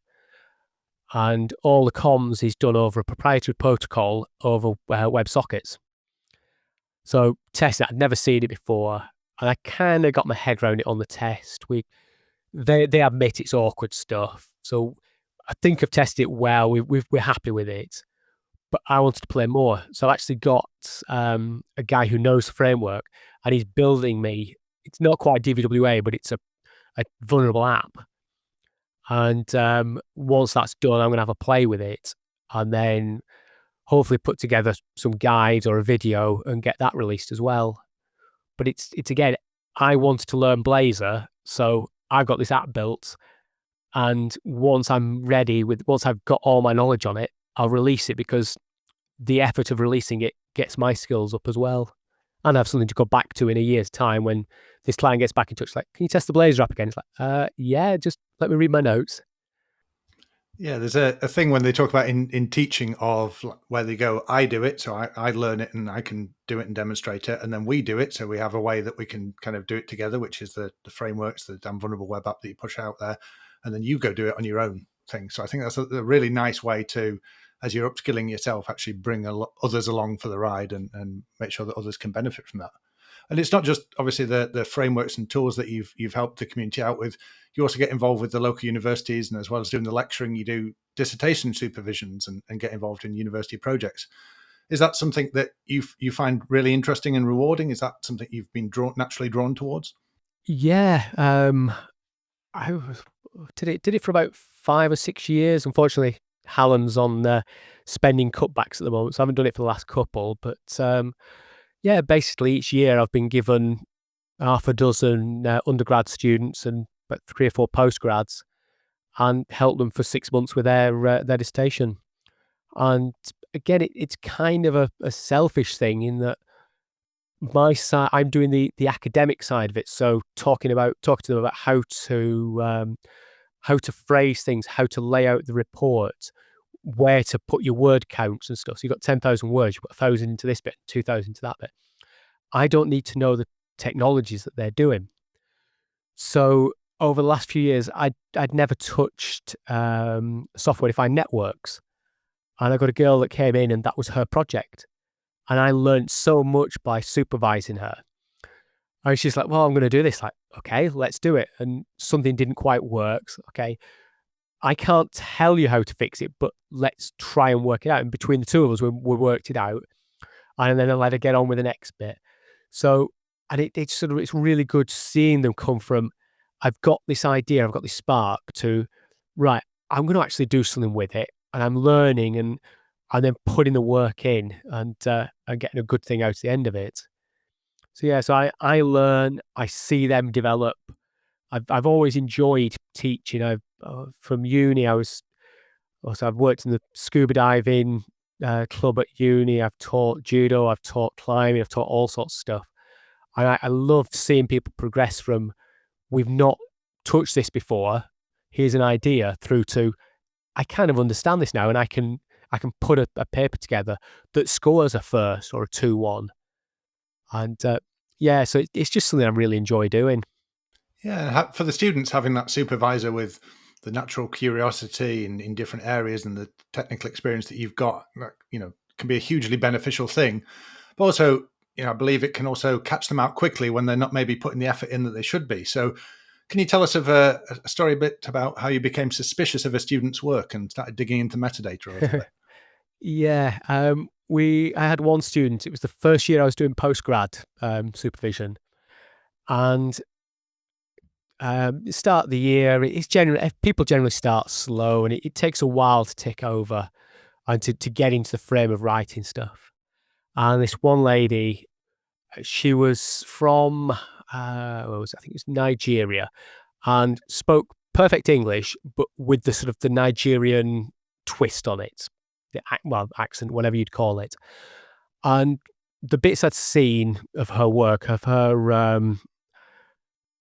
Speaker 2: And all the comms is done over a proprietary protocol over WebSockets. So testing it, I'd never seen it before. And I kind of got my head around it on the test. They admit it's awkward stuff. So I think I've tested it well. We're happy with it. But I wanted to play more. So I actually got a guy who knows the framework, and he's building me. It's not quite DVWA, but it's a vulnerable app. And once that's done, I'm going to have a play with it, and then hopefully put together some guides or a video and get that released as well. But it's again, I wanted to learn Blazor, so I've got this app built, and once I'm ready once I've got all my knowledge on it, I'll release it, because the effort of releasing it gets my skills up as well. And I have something to go back to in a year's time when this client gets back in touch, like, can you test the Blazor app again? It's like, yeah, just let me read my notes.
Speaker 1: Yeah, there's a thing when they talk about in teaching of where they go, I do it, so I learn it and I can do it and demonstrate it, and then we do it, so we have a way that we can kind of do it together, which is the frameworks, the damn vulnerable web app that you push out there, and then you go do it on your own thing. So I think that's a really nice way to, as you're upskilling yourself, actually bring others along for the ride and make sure that others can benefit from that. And it's not just obviously the frameworks and tools that you've helped the community out with. You also get involved with the local universities, and as well as doing the lecturing, you do dissertation supervisions and get involved in university projects. Is that something that you find really interesting and rewarding? Is that something you've been naturally drawn towards?
Speaker 2: Yeah, I did it for about 5 or 6 years. Unfortunately, Hallam's on spending cutbacks at the moment, so I haven't done it for the last couple. But yeah, basically each year I've been given half a dozen undergrad students and about 3 or 4 postgrads, and help them for 6 months with their dissertation. And again, it's kind of a selfish thing in that my side, I'm doing the academic side of it. So talking to them about how to phrase things, how to lay out the report, where to put your word counts and stuff. So you've got 10,000 words, you put 1,000 into this bit, 2,000 into that bit. I don't need to know the technologies that they're doing. So over the last few years, I'd never touched software-defined networks. And I got a girl that came in and that was her project. And I learned so much by supervising her. And she's like, well, I'm going to do this. Like, okay, let's do it. And something didn't quite work. Okay, I can't tell you how to fix it, but let's try and work it out. And between the two of us, we worked it out. And then I let her get on with the next bit. So, and it's really good seeing them come from, I've got this idea, I've got this spark, to, right, I'm going to actually do something with it. And I'm learning and then putting the work in and getting a good thing out at the end of it. So yeah, so I learn, I see them develop. I've always enjoyed teaching. From uni, I've worked in the scuba diving club at uni. I've taught judo, I've taught climbing, I've taught all sorts of stuff. And I love seeing people progress from, we've not touched this before, here's an idea, through to, I kind of understand this now, and I can put a paper together that scores a first or a 2-1. And yeah, so it's just something I really enjoy doing.
Speaker 1: Yeah, for the students, having that supervisor with the natural curiosity in different areas and the technical experience that you've got, can be a hugely beneficial thing. But also, I believe it can also catch them out quickly when they're not maybe putting the effort in that they should be. So can you tell us of a story a bit about how you became suspicious of a student's work and started digging into metadata a little bit?
Speaker 2: Yeah, I had one student. It was the first year I was doing postgrad supervision, and start of the year, it's generally, people generally start slow, and it takes a while to tick over. and to get into the frame of writing stuff. And this one lady, she was from, I think it was Nigeria, and spoke perfect English, but with the sort of the Nigerian twist on it, accent, whatever you'd call it. And the bits I'd seen of her work, of her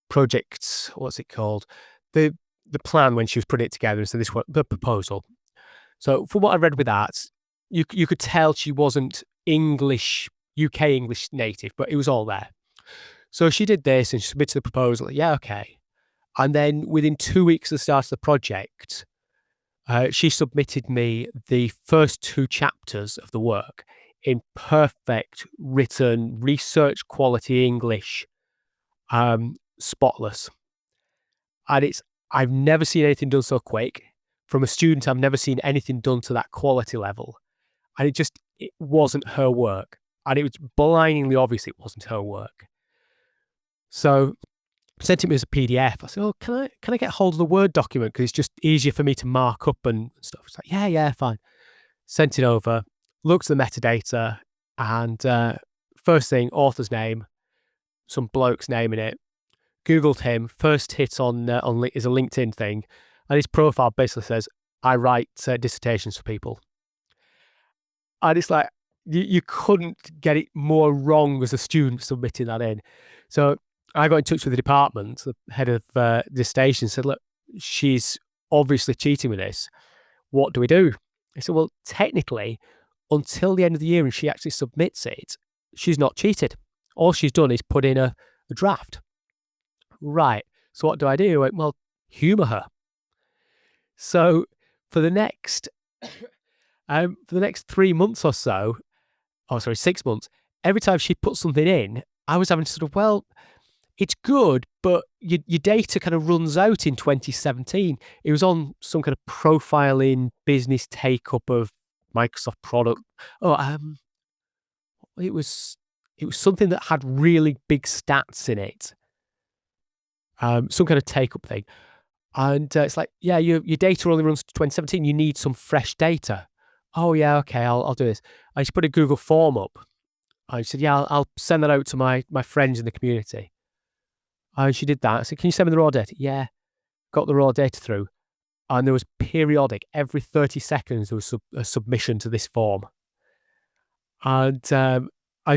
Speaker 2: project, what's it called? The plan when she was putting it together, so this was the proposal. So from what I read with that, you could tell she wasn't UK English native, but it was all there. So she did this and she submitted the proposal. Yeah, okay. And then within 2 weeks of the start of the project, she submitted me the first 2 chapters of the work in perfect written research quality English, spotless. And I've never seen anything done so quick. From a student, I've never seen anything done to that quality level. And it wasn't her work. And it was blindingly obvious it wasn't her work. So I sent it me as a PDF. I said, oh, can I get hold of the Word document? Because it's just easier for me to mark up and stuff. It's like, yeah, fine. Sent it over, looked at the metadata, and first thing, author's name, some bloke's name in it. Googled him. First hit is a LinkedIn thing. And his profile basically says, I write dissertations for people. And it's like, you couldn't get it more wrong as a student submitting that in. So I got in touch with the department, the head of dissertation, said, look, she's obviously cheating with this. What do we do? I said, well, technically, until the end of the year and she actually submits it, she's not cheated. All she's done is put in a draft. Right. So what do? I went, well, humour her. So for the next 3 months or so, 6 months, every time she put something in, I was having to sort of, well, it's good, but your data kind of runs out in 2017. It was on some kind of profiling business take-up of Microsoft product. It was something that had really big stats in it. Some kind of take-up thing. And it's like, yeah, your data only runs to 2017. You need some fresh data. Oh, yeah, okay, I'll do this. I just put a Google form up. I said, yeah, I'll send that out to my friends in the community. And she did that. I said, can you send me the raw data? Yeah. Got the raw data through. And there was periodic, every 30 seconds, there was a submission to this form. And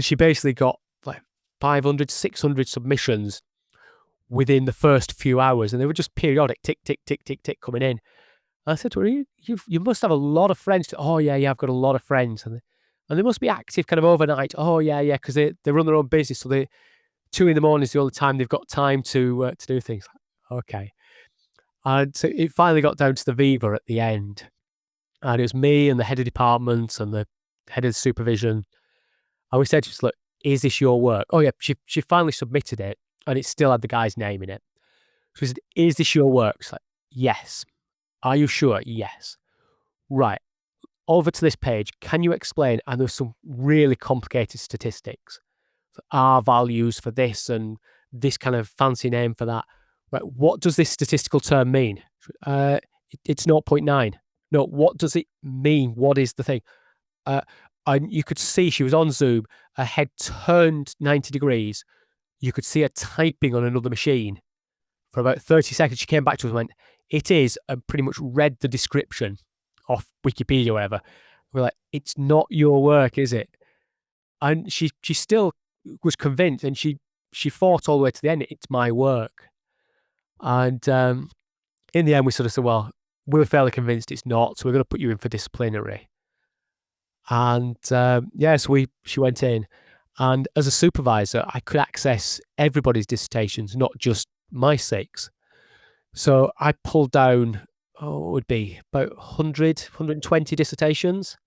Speaker 2: she basically got like 500, 600 submissions within the first few hours. And they were just periodic, tick, tick, tick, tick, tick, coming in. And I said to her, you must have a lot of friends. Oh, yeah, I've got a lot of friends. And they must be active kind of overnight. Oh, yeah, because they run their own business. So 2 a.m. is the only time they've got time to do things. Okay. And so it finally got down to the Viva at the end. And it was me and the head of department and the head of supervision. And we said, just look, is this your work? Oh, yeah. She finally submitted it and it still had the guy's name in it. She said, is this your work? It's like, yes. Are you sure? Yes. Right. Over to this page. Can you explain? And there's some really complicated statistics. R values for this and this kind of fancy name for that. Right. What does this statistical term mean? It's 0.9. No, what does it mean? What is the thing? And you could see she was on Zoom, her head turned 90 degrees. You could see her typing on another machine. For about 30 seconds, she came back to us and went, it is, and pretty much read the description off Wikipedia or whatever. We're like, it's not your work, is it? And she still was convinced, and she fought all the way to the end. It's my work. And in the end, we sort of said, well, we were fairly convinced it's not, so we're going to put you in for disciplinary. And so she went in. And as a supervisor, I could access everybody's dissertations, not just my 6. So I pulled down, it would be about 100, 120 dissertations,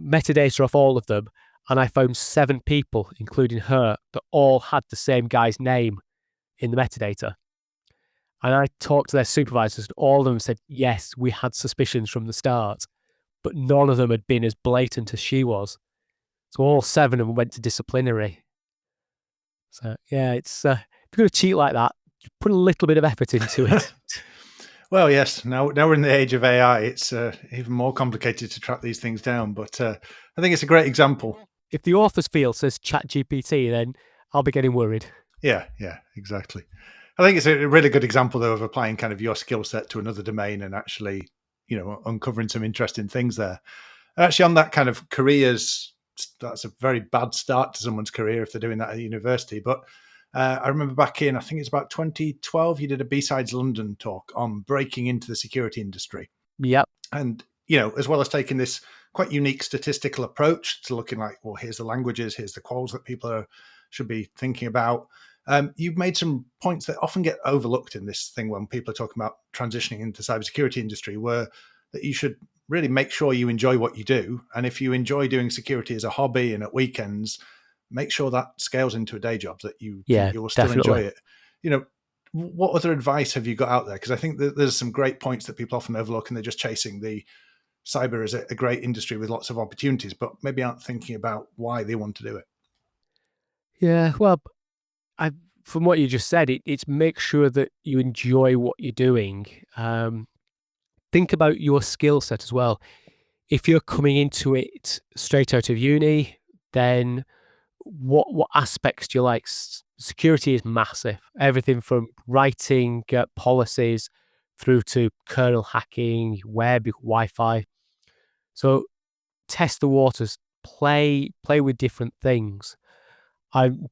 Speaker 2: metadata off all of them. And I found 7 people, including her, that all had the same guy's name in the metadata. And I talked to their supervisors, and all of them said, yes, we had suspicions from the start, but none of them had been as blatant as she was. So all 7 of them went to disciplinary. So yeah, it's if you're going to cheat like that, put a little bit of effort into it.
Speaker 1: Well, yes. Now we're in the age of AI. It's even more complicated to track these things down. But I think it's a great example.
Speaker 2: If the author's field says ChatGPT, then I'll be getting worried.
Speaker 1: Yeah, exactly. I think it's a really good example, though, of applying kind of your skill set to another domain and actually, uncovering some interesting things there. And actually, on that kind of careers, that's a very bad start to someone's career if they're doing that at university. But I remember back in, I think it's about 2012, you did a B-Sides London talk on breaking into the security industry.
Speaker 2: Yep.
Speaker 1: And, as well as taking this quite unique statistical approach to looking like, well, here's the languages, here's the quals that people should be thinking about. You've made some points that often get overlooked in this thing when people are talking about transitioning into the cybersecurity industry, where that you should really make sure you enjoy what you do. And if you enjoy doing security as a hobby and at weekends, make sure that scales into a day job, that you think you will still enjoy it. What other advice have you got out there? Because I think that there's some great points that people often overlook, and they're just chasing the cyber as a great industry with lots of opportunities, but maybe aren't thinking about why they want to do it.
Speaker 2: Yeah, well, from what you just said, it's make sure that you enjoy what you're doing. Think about your skill set as well. If you're coming into it straight out of uni, then what aspects do you like? Security is massive. Everything from writing policies through to kernel hacking, web, Wi-Fi. So test the waters. Play with different things.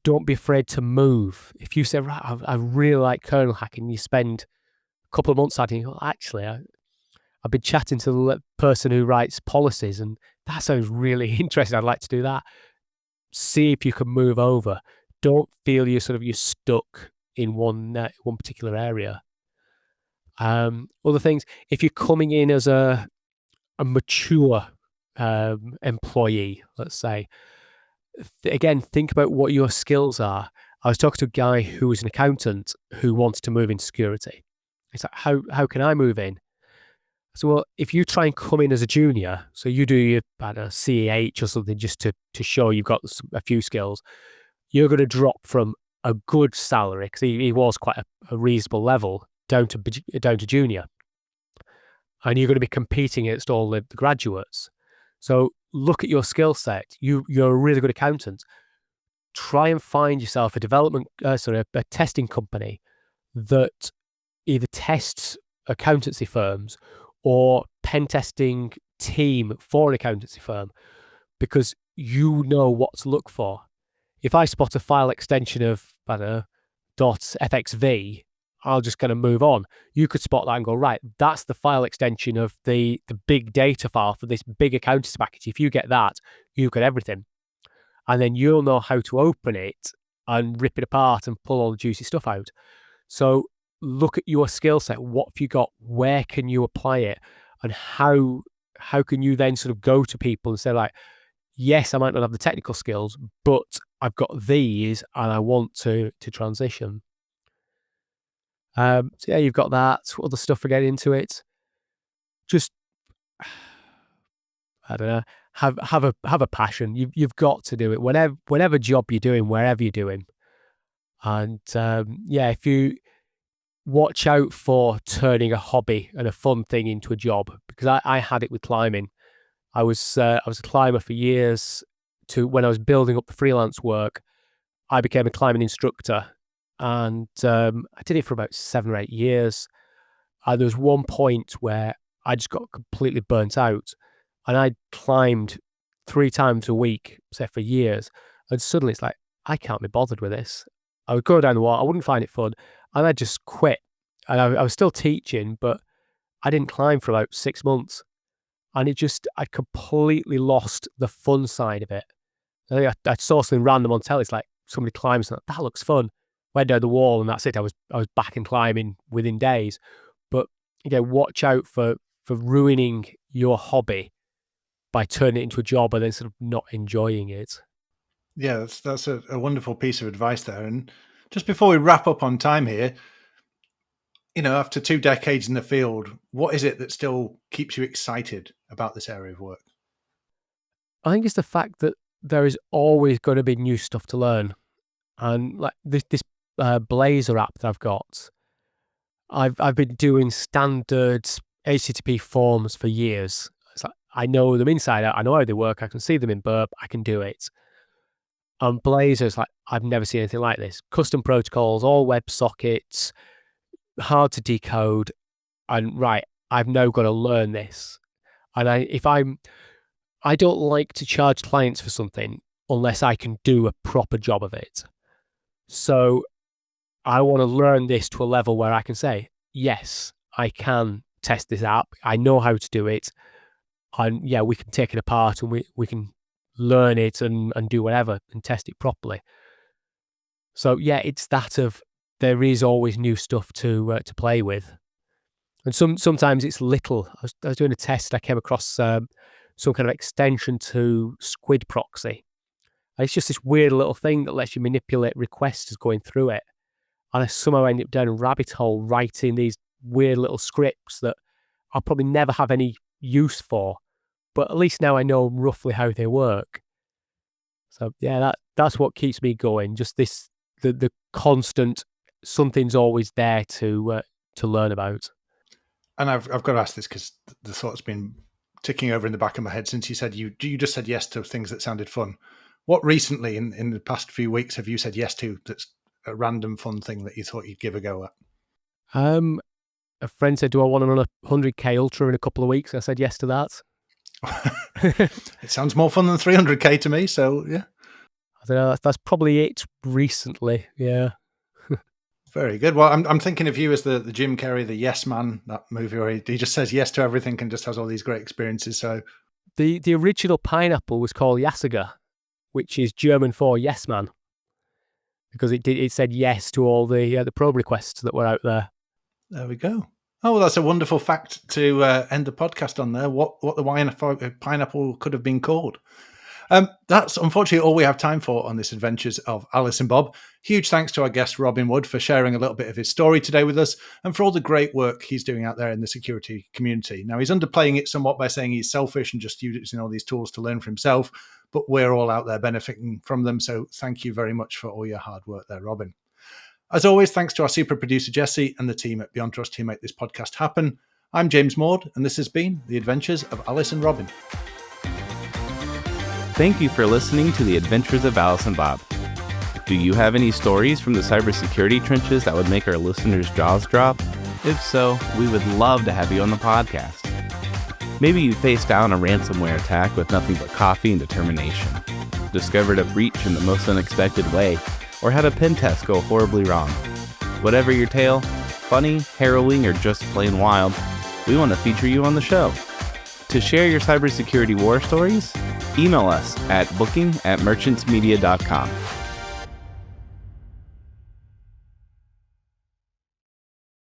Speaker 2: Don't be afraid to move. If you say, right, I really like kernel hacking, you spend a couple of months at it, actually, I've been chatting to the person who writes policies, and that sounds really interesting. I'd like to do that. See if you can move over. Don't feel you're stuck in one particular area. Other things, if you're coming in as a mature employee, let's say, again, think about what your skills are. I was talking to a guy who was an accountant who wants to move into security. It's like, how can I move in? So, well, if you try and come in as a junior, so you do your CAH or something just to show you've got a few skills, you're going to drop from a good salary, because he was quite a reasonable level, down to junior. And you're going to be competing against all the graduates. So look at your skill set. You're a really good accountant. Try and find yourself a testing company that either tests accountancy firms or pen testing team for an accountancy firm, because you know what to look for. If I spot a file extension of, I don't know, .fxv, I'll just kind of move on. You could spot that and go, right, that's the file extension of the big data file for this big accountancy package. If you get that, you get everything. And then you'll know how to open it and rip it apart and pull all the juicy stuff out. So look at your skill set. What have you got? Where can you apply it? And how can you then sort of go to people and say, like, yes, I might not have the technical skills, but I've got these and I want to transition. So yeah, you've got that. What other stuff for getting into it? Just, I don't know, have a passion. You've got to do it. Whatever job you're doing, wherever you're doing. And if you watch out for turning a hobby and a fun thing into a job, because I had it with climbing. I was a climber for years. When I was building up the freelance work, I became a climbing instructor, and I did it for about 7 or 8 years. And there was one point where I just got completely burnt out, and I climbed 3 times a week, say, for years. And suddenly it's like, I can't be bothered with this. I would go down the wall, I wouldn't find it fun, and I just quit. And I was still teaching, but I didn't climb for about 6 months. And I completely lost the fun side of it. I saw something random on telly. It's like somebody climbs, and that looks fun. Went down the wall, and that's it. I was back in climbing within days. But again, watch out for ruining your hobby by turning it into a job and then sort of not enjoying it.
Speaker 1: Yeah, that's a wonderful piece of advice there. And just before we wrap up on time here, after 2 decades in the field, what is it that still keeps you excited about this area of work?
Speaker 2: I think it's the fact that there is always going to be new stuff to learn. And like this Blazer app that I've got, I've been doing standard HTTP forms for years. It's like, I know them inside out. I know how they work. I can see them in Burp. I can do it. And Blazor's like, I've never seen anything like this. Custom protocols, all web sockets, hard to decode. And right, I've now got to learn this. And I don't like to charge clients for something unless I can do a proper job of it. So I want to learn this to a level where I can say, yes, I can test this app. I know how to do it. And yeah, we can take it apart and we can learn it and do whatever and test it properly. So yeah, it's that of there is always new stuff to play with. And sometimes it's little. I was doing a test. I came across some kind of extension to Squid Proxy. And it's just this weird little thing that lets you manipulate requests as going through it. And I somehow ended up down a rabbit hole writing these weird little scripts that I'll probably never have any use for. But at least now I know roughly how they work. So yeah, that's what keeps me going. Just this the constant something's always there to learn about.
Speaker 1: And I've got to ask this because the thought's been ticking over in the back of my head since you said you just said yes to things that sounded fun. What recently in the past few weeks have you said yes to that's a random fun thing that you thought you'd give a go at?
Speaker 2: A friend said, do I want another 100k Ultra in a couple of weeks? I said yes to that.
Speaker 1: It sounds more fun than 300k to me, so yeah.
Speaker 2: I don't know, that's probably it recently, yeah.
Speaker 1: Very good. Well, I'm thinking of you as the Jim Carrey, the Yes Man, that movie where he just says yes to everything and just has all these great experiences. So
Speaker 2: the original pineapple was called Yassiger, which is German for yes man, because it said yes to all the probe requests that were out there.
Speaker 1: There we go. Oh, well, that's a wonderful fact to end the podcast on there. What the pineapple could have been called. That's unfortunately all we have time for on this Adventures of Alice and Bob. Huge thanks to our guest Robin Wood for sharing a little bit of his story today with us and for all the great work he's doing out there in the security community. Now, he's underplaying it somewhat by saying he's selfish and just using all these tools to learn for himself, but we're all out there benefiting from them. So thank you very much for all your hard work there, Robin. As always, thanks to our super producer Jesse and the team at Beyond Trust who make this podcast happen. I'm James Maud, and this has been The Adventures of Alice and Robin.
Speaker 3: Thank you for listening to The Adventures of Alice and Bob. Do you have any stories from the cybersecurity trenches that would make our listeners' jaws drop? If so, we would love to have you on the podcast. Maybe you faced down a ransomware attack with nothing but coffee and determination, discovered a breach in the most unexpected way, or had a pentest go horribly wrong. Whatever your tale, funny, harrowing, or just plain wild, we want to feature you on the show. To share your cybersecurity war stories, email us at booking@merchantsmedia.com.